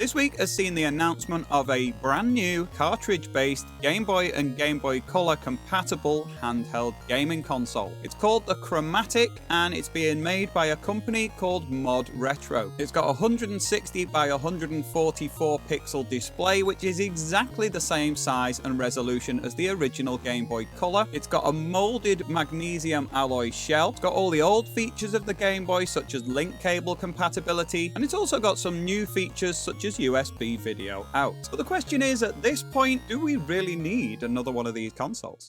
This week has seen the announcement of a brand new cartridge-based Game Boy and Game Boy Color compatible handheld gaming console. It's called the Chromatic and it's being made by a company called ModRetro. It's got a 160 by 144 pixel display, which is exactly the same size and resolution as the original Game Boy Color. It's got a molded magnesium alloy shell. It's got all the old features of the Game Boy, such as link cable compatibility, and it's also got some new features such as USB video out. So the question is, at this point, do we really need another one of these consoles?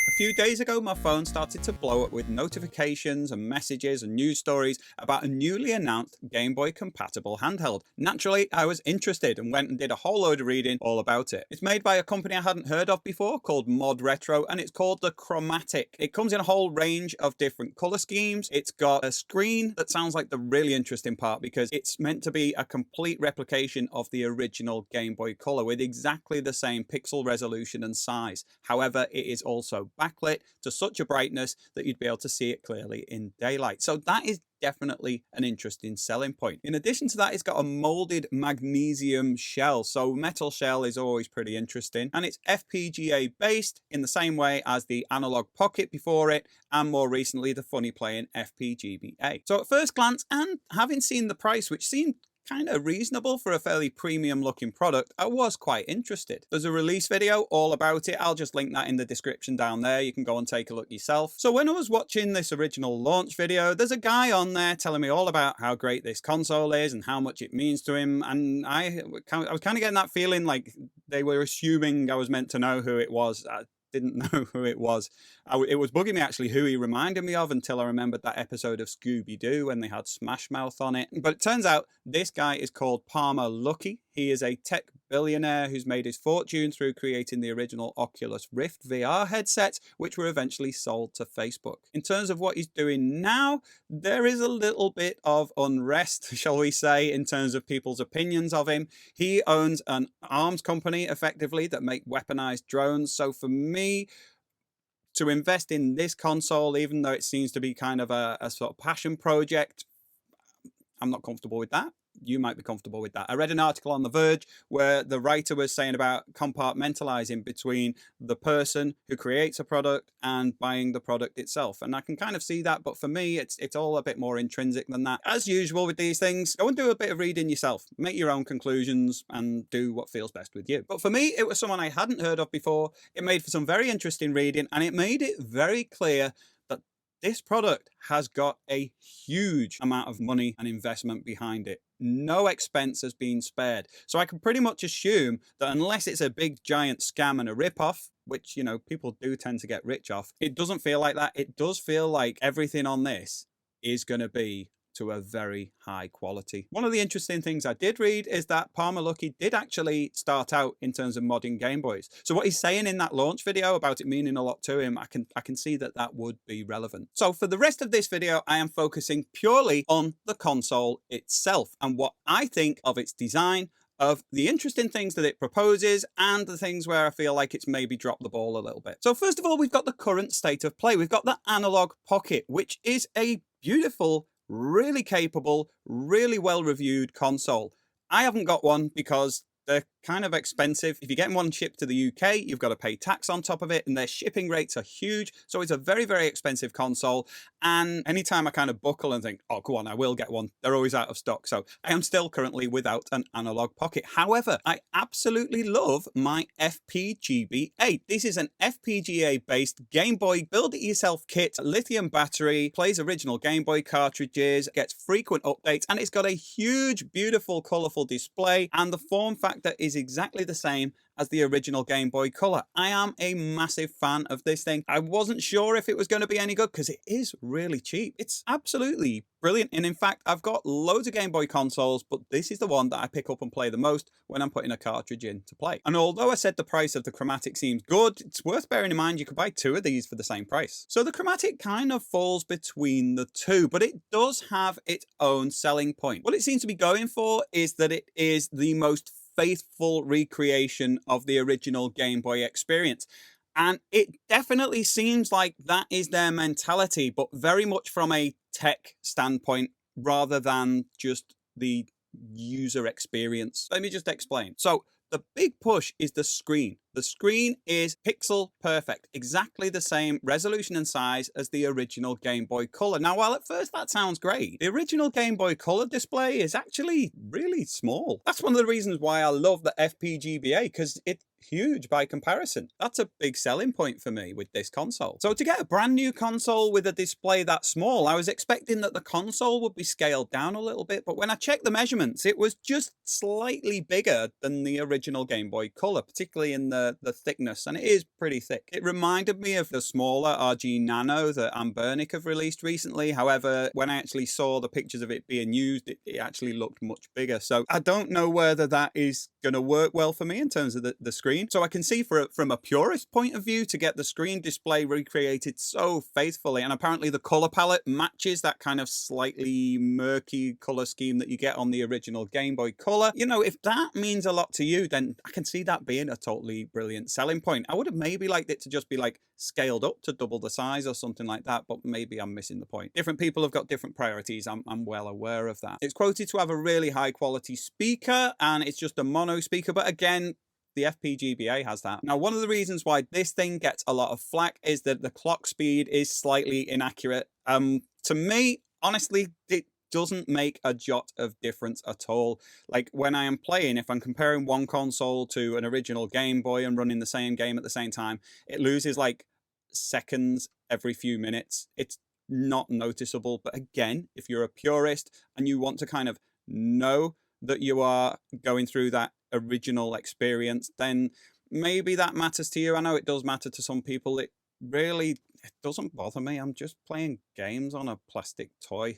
A few days ago, my phone started to blow up with notifications and messages and news stories about a newly announced Game Boy compatible handheld. Naturally, I was interested and went and did a whole load of reading all about it. It's made by a company I hadn't heard of before called ModRetro, and it's called the Chromatic. It comes in a whole range of different color schemes. It's got a screen that sounds like the really interesting part because it's meant to be a complete replication of the original Game Boy Color with exactly the same pixel resolution and size. However, it is also backlit to such a brightness that you'd be able to see it clearly in daylight. So that is definitely an interesting selling point. In addition to that, it's got a molded magnesium shell. So metal shell is always pretty interesting. And it's FPGA based in the same way as the Analog Pocket before it, and more recently the funny playing FPGA. So at first glance, and having seen the price, which seemed kind of reasonable for a fairly premium looking product, I was quite interested. There's a release video all about it. I'll just link that in the description down there. You can go and take a look yourself. So when I was watching this original launch video, there's a guy on there telling me all about how great this console is and how much it means to him. And I was kind of getting that feeling like they were assuming I was meant to know who it was. I didn't know who it was. It was bugging me actually who he reminded me of until I remembered that episode of Scooby-Doo when they had Smash Mouth on it. But it turns out this guy is called Palmer Luckey. He is a tech billionaire who's made his fortune through creating the original Oculus Rift VR headsets, which were eventually sold to Facebook. In terms of what he's doing now, there is a little bit of unrest, shall we say, in terms of people's opinions of him. He owns an arms company, effectively, that make weaponized drones. So for me, to invest in this console, even though it seems to be kind of a sort of passion project, I'm not comfortable with that. You might be comfortable with that. I read an article on The Verge where the writer was saying about compartmentalizing between the person who creates a product and buying the product itself. And I can kind of see that, but for me, it's all a bit more intrinsic than that. As usual with these things, go and do a bit of reading yourself. Make your own conclusions and do what feels best with you. But for me, it was someone I hadn't heard of before. It made for some very interesting reading, and it made it very clear that this product has got a huge amount of money and investment behind it. No expense has been spared. So I can pretty much assume that unless it's a big giant scam and a rip-off, which, you know, people do tend to get rich off, it doesn't feel like that. It does feel like everything on this is going to be to a very high quality. One of the interesting things I did read is that Palmer Luckey did actually start out in terms of modding Game Boys. So what he's saying in that launch video about it meaning a lot to him, I can see that that would be relevant. So for the rest of this video, I am focusing purely on the console itself and what I think of its design, of the interesting things that it proposes, and the things where I feel like it's maybe dropped the ball a little bit. So first of all, we've got the current state of play. We've got the Analog Pocket, which is a beautiful, really capable, really well-reviewed console. I haven't got one because they're kind of expensive. If you're getting one shipped to the UK, you've got to pay tax on top of it, and their shipping rates are huge. So it's a very, very expensive console. And anytime I kind of buckle and think, oh, go on, I will get one, they're always out of stock. So I am still currently without an Analog Pocket. However, I absolutely love my FPGB8. This is an FPGA-based Game Boy build-it-yourself kit, lithium battery, plays original Game Boy cartridges, gets frequent updates, and it's got a huge, beautiful, colorful display, and the form factor is exactly the same as the original Game Boy Color. I am a massive fan of this thing. I wasn't sure if it was going to be any good because it is really cheap. It's absolutely brilliant. And in fact, I've got loads of Game Boy consoles, but this is the one that I pick up and play the most when I'm putting a cartridge in to play. And although I said the price of the Chromatic seems good, it's worth bearing in mind you could buy two of these for the same price. So the Chromatic kind of falls between the two, but it does have its own selling point. What it seems to be going for is that it is the most faithful recreation of the original Game Boy experience. And it definitely seems like that is their mentality, but very much from a tech standpoint rather than just the user experience. Let me just explain. So the big push is the screen. The screen is pixel perfect, exactly the same resolution and size as the original Game Boy Color. Now, while at first that sounds great, the original Game Boy Color display is actually really small. That's one of the reasons why I love the FPGA, because it's huge by comparison. That's a big selling point for me with this console. So to get a brand new console with a display that small, I was expecting that the console would be scaled down a little bit, but when I checked the measurements, it was just slightly bigger than the original Game Boy Color, particularly in the thickness, and it is pretty thick. It reminded me of the smaller RG Nano that Anbernic have released recently. However, when I actually saw the pictures of it being used, it actually looked much bigger. So I don't know whether that is going to work well for me in terms of the screen. So I can see from a purist point of view, to get the screen display recreated so faithfully, and apparently the color palette matches that kind of slightly murky color scheme that you get on the original Game Boy Color. You know, if that means a lot to you, then I can see that being a totally brilliant selling point. I would have maybe liked it to just be like scaled up to double the size or something like that, but maybe I'm missing the point. Different people have got different priorities. I'm well aware of that. It's quoted to have a really high quality speaker, and it's just a mono speaker, but again, the FPGA has that. Now, one of the reasons why this thing gets a lot of flack is that the clock speed is slightly inaccurate. To me, honestly, it doesn't make a jot of difference at all. Like when I am playing, if I'm comparing one console to an original Game Boy and running the same game at the same time, it loses like seconds every few minutes. It's not noticeable. But again, if you're a purist and you want to kind of know that you are going through that original experience, then maybe that matters to you. I know it does matter to some people. It doesn't bother me. I'm just playing games on a plastic toy.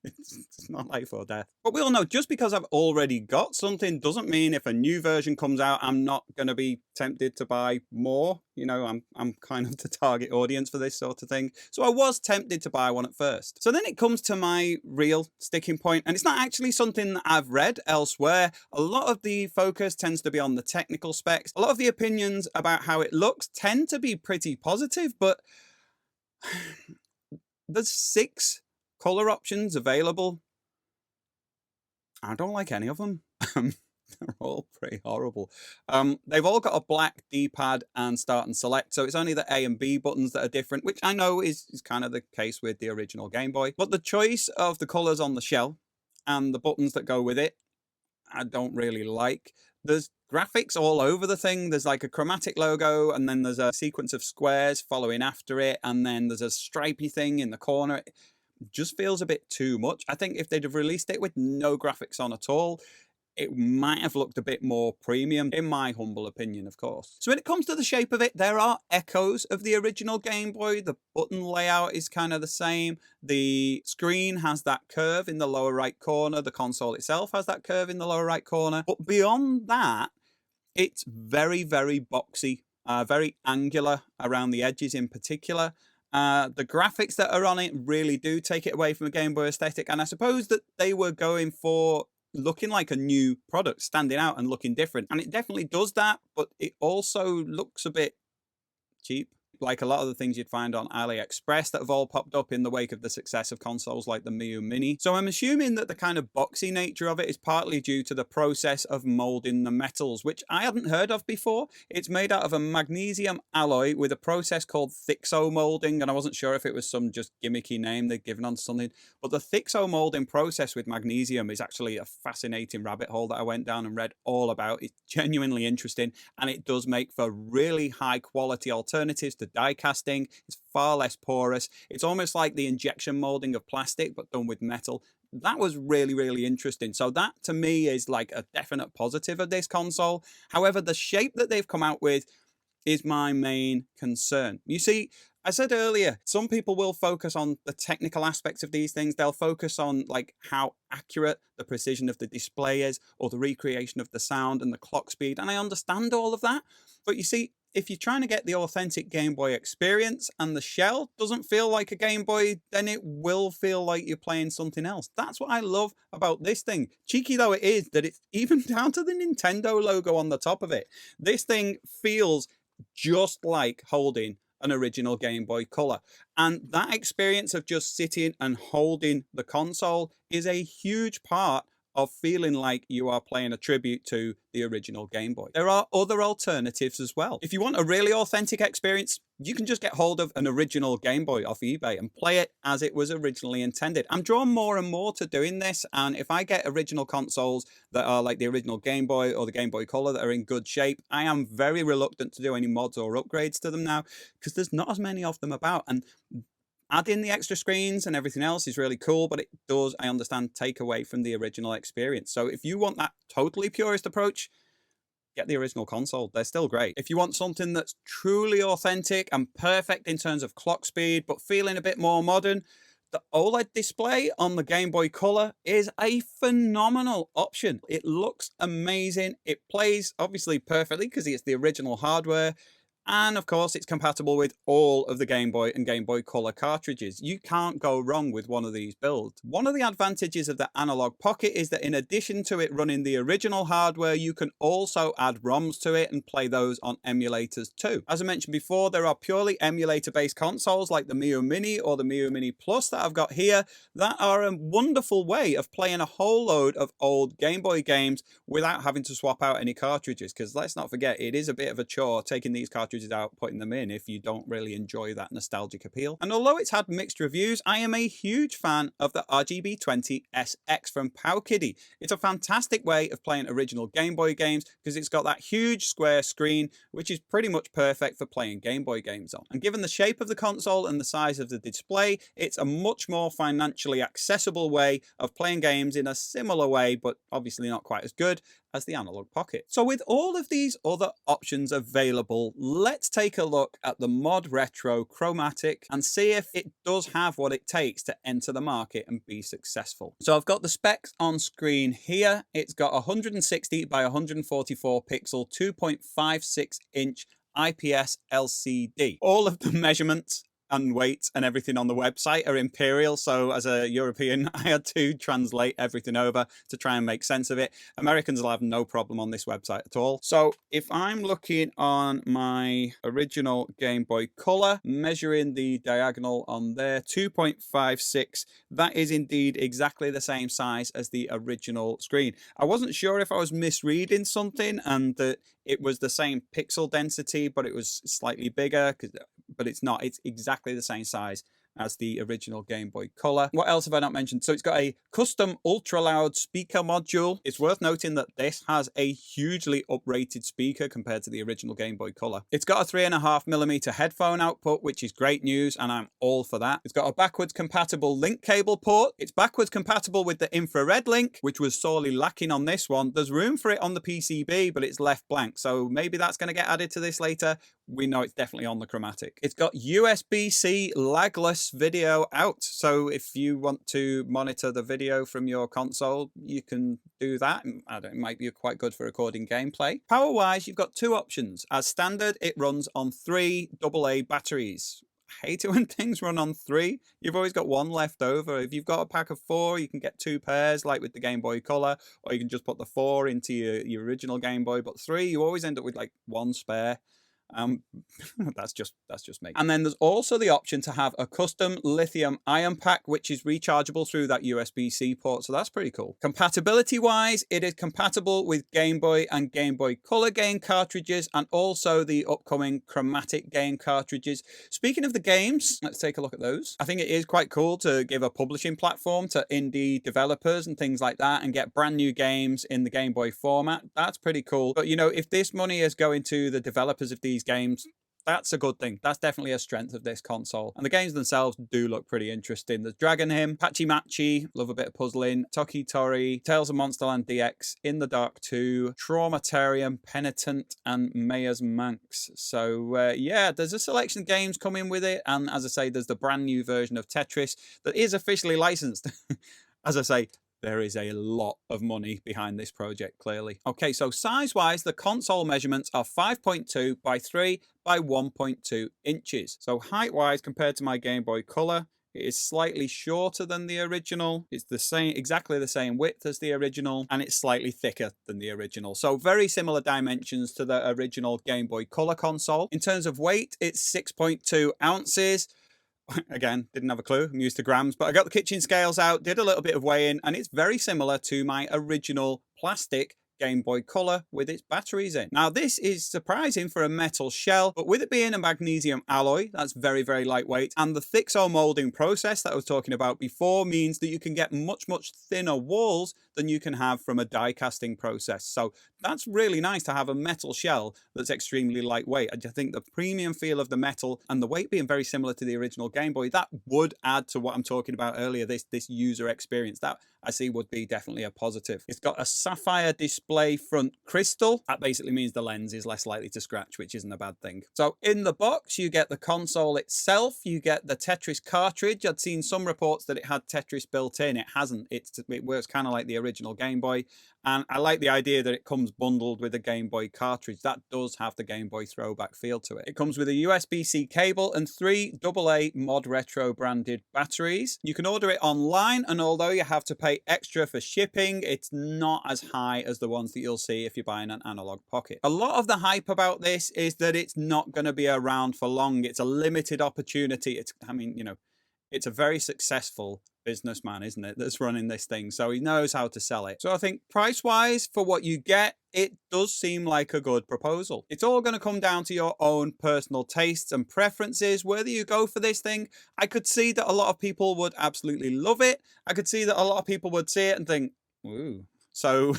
It's not life or death. But we all know, just because I've already got something doesn't mean if a new version comes out, I'm not going to be tempted to buy more. You know, I'm kind of the target audience for this sort of thing. So I was tempted to buy one at first. So then it comes to my real sticking point, and it's not actually something that I've read elsewhere. A lot of the focus tends to be on the technical specs. A lot of the opinions about how it looks tend to be pretty positive, but there's 6 color options available. I don't like any of them. They're all pretty horrible. They've all got a black D-pad and start and select, so it's only the A and B buttons that are different, which I know is kind of the case with the original Game Boy. But the choice of the colors on the shell and the buttons that go with it, I don't really like. There's graphics all over the thing. There's like a chromatic logo, and then there's a sequence of squares following after it, and then there's a stripy thing in the corner. It just feels a bit too much. I think if they'd have released it with no graphics on at all, it might have looked a bit more premium, in my humble opinion, of course. So when it comes to the shape of it, there are echoes of the original Game Boy. The button layout is kind of the same. The screen has that curve in the lower right corner. The console itself has that curve in the lower right corner. But beyond that, it's very, very boxy, very angular around the edges in particular. The graphics that are on it really do take it away from a Game Boy aesthetic, and I suppose that they were going for looking like a new product, standing out and looking different, and it definitely does that, but it also looks a bit cheap, like a lot of the things you'd find on AliExpress that have all popped up in the wake of the success of consoles like the Miu Mini. So I'm assuming that the kind of boxy nature of it is partly due to the process of molding the metals, which I hadn't heard of before. It's made out of a magnesium alloy with a process called Thixo molding, and I wasn't sure if it was some just gimmicky name they'd given on something, but the Thixo molding process with magnesium is actually a fascinating rabbit hole that I went down and read all about. It's genuinely interesting, and it does make for really high quality alternatives to die casting. It's far less porous. It's almost like the injection molding of plastic, but done with metal. That was really, really interesting. So that to me is like a definite positive of this console. However, the shape that they've come out with is my main concern. You see, I said earlier, some people will focus on the technical aspects of these things. They'll focus on like how accurate the precision of the display is, or the recreation of the sound and the clock speed. And I understand all of that. But you see, if you're trying to get the authentic Game Boy experience and the shell doesn't feel like a Game Boy, then it will feel like you're playing something else. That's what I love about this thing. Cheeky though it is, that it's even down to the Nintendo logo on the top of it. This thing feels just like holding an original Game Boy Color. And that experience of just sitting and holding the console is a huge part of feeling like you are playing a tribute to the original Game Boy. There are other alternatives as well. If you want a really authentic experience, you can just get hold of an original Game Boy off eBay and play it as it was originally intended. I'm drawn more and more to doing this, and if I get original consoles that are like the original Game Boy or the Game Boy Color that are in good shape, I am very reluctant to do any mods or upgrades to them now, because there's not as many of them about. And adding the extra screens and everything else is really cool, but it does, I understand, take away from the original experience. So if you want that totally purist approach, get the original console. They're still great. If you want something that's truly authentic and perfect in terms of clock speed, but feeling a bit more modern, the OLED display on the Game Boy Color is a phenomenal option. It looks amazing. It plays obviously perfectly because it's the original hardware. And of course, it's compatible with all of the Game Boy and Game Boy Color cartridges. You can't go wrong with one of these builds. One of the advantages of the Analog Pocket is that in addition to it running the original hardware, you can also add ROMs to it and play those on emulators too. As I mentioned before, there are purely emulator-based consoles like the Mio Mini or the Mio Mini Plus that I've got here that are a wonderful way of playing a whole load of old Game Boy games without having to swap out any cartridges. Because let's not forget, it is a bit of a chore taking these cartridges out, putting them in if you don't really enjoy that nostalgic appeal. And although it's had mixed reviews, I am a huge fan of the RGB20 SX from Powkiddy. It's a fantastic way of playing original Game Boy games because it's got that huge square screen, which is pretty much perfect for playing Game Boy games on. And given the shape of the console and the size of the display, it's a much more financially accessible way of playing games in a similar way, but obviously not quite as good as the Analog Pocket. So with all of these other options available, let's take a look at the ModRetro Chromatic and see if it does have what it takes to enter the market and be successful. So I've got the specs on screen here. It's got 160 by 144 pixel, 2.56 inch IPS LCD. All of the measurements and weights and everything on the website are imperial, so as a European I had to translate everything over to try and make sense of it. Americans will have no problem on this website at all. So if I'm looking on my original Game Boy Color, measuring the diagonal on there, 2.56, that is indeed exactly the same size as the original screen. I wasn't sure if I was misreading something and that it was the same pixel density, but it was slightly bigger, but it's not. It's exactly the same size as the original Game Boy Color. What else have I not mentioned? So it's got a custom ultra loud speaker module. It's worth noting that this has a hugely uprated speaker compared to the original Game Boy Color. It's got a 3.5mm headphone output, which is great news, and I'm all for that. It's got a backwards compatible link cable port. It's backwards compatible with the infrared link, which was sorely lacking on this one. There's room for it on the PCB, but it's left blank, so maybe that's going to get added to this later. We know it's definitely on the Chromatic. It's got USB-C lagless video out, so if you want to monitor the video from your console, you can do that. I don't know, it might be quite good for recording gameplay. Power-wise, you've got two options. As standard, it runs on 3 AA batteries. I hate it when things run on 3. You've always got one left over. If you've got a pack of 4, you can get 2 pairs, like with the Game Boy Color, or you can just put the 4 into your original Game Boy. But 3, you always end up with like 1 spare. That's just me. And then there's also the option to have a custom lithium ion pack, which is rechargeable through that USB-C port, so that's pretty cool. Compatibility wise, it is compatible with Game Boy and Game Boy Color game cartridges, and also the upcoming Chromatic game cartridges. Speaking of the games, let's take a look at those. I think it is quite cool to give a publishing platform to indie developers and things like that and get brand new games in the Game Boy format. That's pretty cool. But you know, if this money is going to the developers of these games, that's a good thing. That's definitely a strength of this console. And the games themselves do look pretty interesting. There's Dragon Hymn, Patchy Matchy, love a bit of puzzling, Toki Tori, Tales of Monsterland DX, In the Dark 2, Traumatarium, Penitent, and Mayor's Manx. So yeah, there's a selection of games coming with it. And as I say, there's the brand new version of Tetris that is officially licensed. As I say, there is a lot of money behind this project, clearly. Okay, so size-wise, the console measurements are 5.2 by 3 by 1.2 inches. So height-wise, compared to my Game Boy Color, It is slightly shorter than the original. It's the same, exactly the same width as the original, and it's slightly thicker than the original. So very similar dimensions to the original Game Boy Color console. In terms of weight, it's 6.2 ounces. Again, didn't have a clue. I'm used to grams, but I got the kitchen scales out, did a little bit of weighing, and it's very similar to my original plastic Game Boy Color with its batteries in. Now, this is surprising for a metal shell, but with it being a magnesium alloy, that's very, very lightweight. And the Thixo molding process that I was talking about before means that you can get much, much thinner walls than you can have from a die casting process. So that's really nice to have a metal shell that's extremely lightweight. I think the premium feel of the metal and the weight being very similar to the original Game Boy, that would add to what I'm talking about earlier, this user experience. That I see would be definitely a positive. It's got a sapphire display front crystal. That basically means the lens is less likely to scratch, which isn't a bad thing. So in the box, you get the console itself. You get the Tetris cartridge. I'd seen some reports that it had Tetris built in. It hasn't. It works kind of like the original Game Boy. And I like the idea that it comes bundled with a Game Boy cartridge. That does have the Game Boy throwback feel to it. It comes with a USB-C cable and 3 AA ModRetro branded batteries. You can order it online, and although you have to pay extra for shipping, it's not as high as the ones that you'll see if you're buying an analog pocket. A lot of the hype about this is that it's not going to be around for long. It's a limited opportunity. It's a very successful businessman, isn't it, that's running this thing, so he knows how to sell it. So I think price-wise, for what you get, it does seem like a good proposal. It's all going to come down to your own personal tastes and preferences, whether you go for this thing. I could see that a lot of people would absolutely love it. I could see that a lot of people would see it and think, ooh. So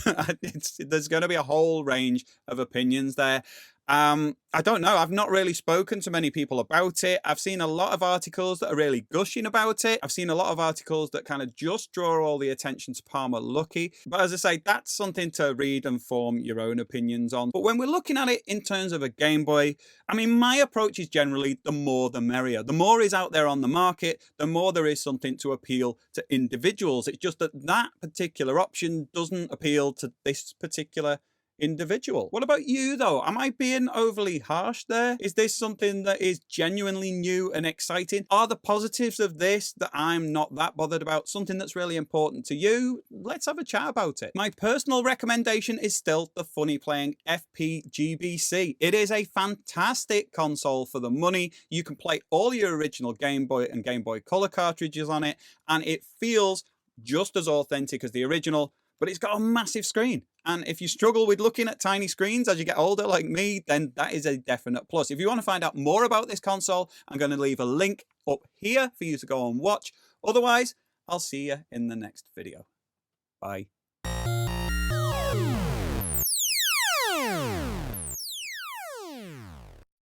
there's going to be a whole range of opinions there. I don't know. I've not really spoken to many people about it. I've seen a lot of articles that are really gushing about it. I've seen a lot of articles that kind of just draw all the attention to Palmer Luckey. But as I say, that's something to read and form your own opinions on. But when we're looking at it in terms of a Game Boy, I mean, my approach is generally the more the merrier. The more is out there on the market, the more there is something to appeal to individuals. It's just that that particular option doesn't appeal to this particular individual. What about you though? Am I being overly harsh there? Is this something that is genuinely new and exciting? Are the positives of this that I'm not that bothered about something that's really important to you? Let's have a chat about it. My personal recommendation is still the funny playing FPGBC. It is a fantastic console for the money. You can play all your original Game Boy and Game Boy Color cartridges on it, and it feels just as authentic as the original, but it's got a massive screen. And if you struggle with looking at tiny screens as you get older like me, then that is a definite plus. If you want to find out more about this console, I'm going to leave a link up here for you to go and watch. Otherwise, I'll see you in the next video. Bye.